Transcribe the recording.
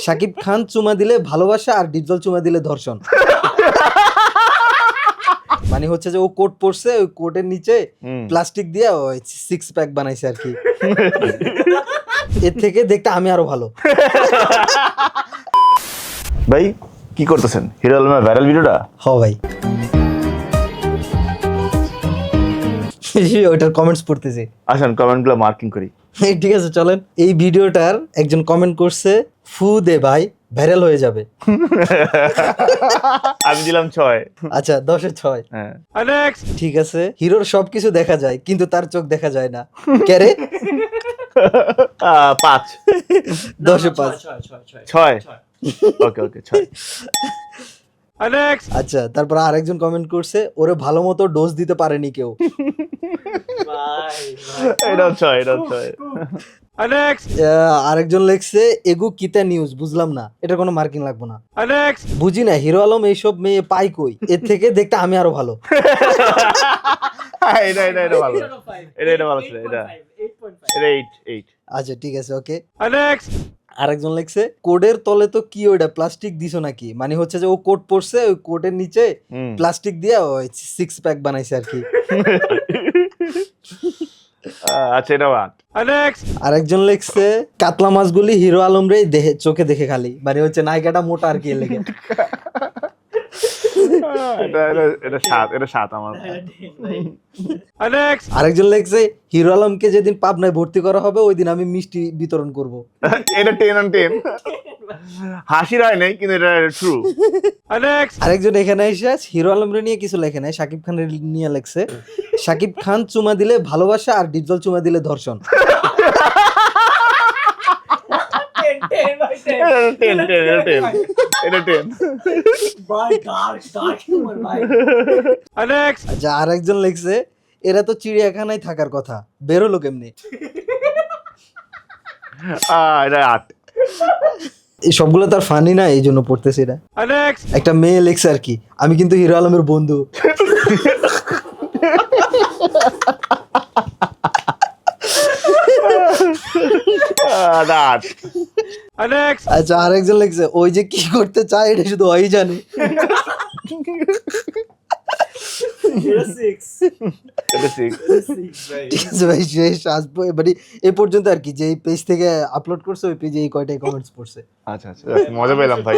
শাকিব খান চুমা দিলে ভালোবাসা আর ডিপজল চুমা দিলে ধর্ষণ। মানে হচ্ছে যে ও কোট পরছে, ওই কোটের নিচে প্লাস্টিক দিয়ে ওই 6 প্যাক বানাইছে আর কি। এর থেকে দেখতে আমি আরো ভালো। ভাই কি করতেছেন? হিরো আলমের ভাইরাল ভিডিওটা? হ ভাই, ওইটার কমেন্টস পড়তেছি। আসেন কমেন্টগুলো মার্কিং করি। ঠিক আছে চলেন। এই ভিডিওটার একজন কমেন্ট করছে, ফু দে ভাই ভাইরাল হয়ে যাবে। আমি দিলাম 6। আচ্ছা 10-এ 6। হ্যাঁ, ঠিক আছে, হিরোর সবকিছু দেখা যায় কিন্তু তার চোখ দেখা যায় না। কেরে? 5। 10-এ 5। 6। ওকে 6। আচ্ছা, তারপর আরেকজন কমেন্ট করছে, ওরে ভালো মতো ডোজ দিতে পারেনি কেউ। এটাও 6। আরেকজন লিখছে, এগু কিতা নিউজ বুঝলাম না, এটা কোনো মার্কিং লাগবে না। বুঝি না হিরো আলম এইসব মেয়ে পাই কই, এর থেকে দেখতে আমি আরো ভালো। এটা ভালো। এটা ভালো ছিল। এটা 8। আচ্ছা ঠিক আছে, ওকে। আরেকজন লিখছে, কোডের তলে তো কি ওইটা প্লাস্টিক দিছো নাকি? মানে হচ্ছে যে ও কোট পরছে, ওই কোটের নিচে প্লাস্টিক দিয়ে ওই 6 প্যাক বানাইছে আর কি। আচ্ছা এটা 8। আরেকজন লিখছে, কাতলা মাছগুলি হিরো আলম রে চোখে দেখে খালি, মানে হচ্ছে নায়িকাটা মোটা আর কি এর লেগে। এটা 7 আমার। আরেকজন লিখছে, হিরো আলমকে যেদিন পাবনায় ভর্তি করা হবে ওই দিন আমি মিষ্টি বিতরণ করব। এটা 10 on 10। হাসির হয় নাই কিন্তু এটা ট্রু। আরেকজন এখানে এসে হিরো আলমরে নিয়ে কিছু লেখে নাই, শাকিব খানের নিয়ে লেখছে, শাকিব খান চুমা দিলে ভালোবাসা আর ডিপজল চুমা দিলে ধর্ষণ। 10। আচ্ছা আরেকজন লিখছে, এরা তো চিড়িয়াখানায় থাকার কথা, বেরোলো কেমনি? এটা 8। এই সবগুলো তার ফানি না, এই জন্য পড়তেছি এটা। একটা মেয়ে লেখছে আর কি, আমি কিন্তু হিরো আলমের বন্ধু। আচ্ছা আরেকজন লিখছে, ওই যে কি করতে চায় এটা শুধু ওই জানে। ঠিক আছে ভাই, শেষ আসবো এবারে এই পর্যন্ত আর কি। যে পেজ থেকে আপলোড করছে ওই পেজে এই কয়টাই কমেন্টস পড়ছে। আচ্ছা মজা পেলাম ভাই।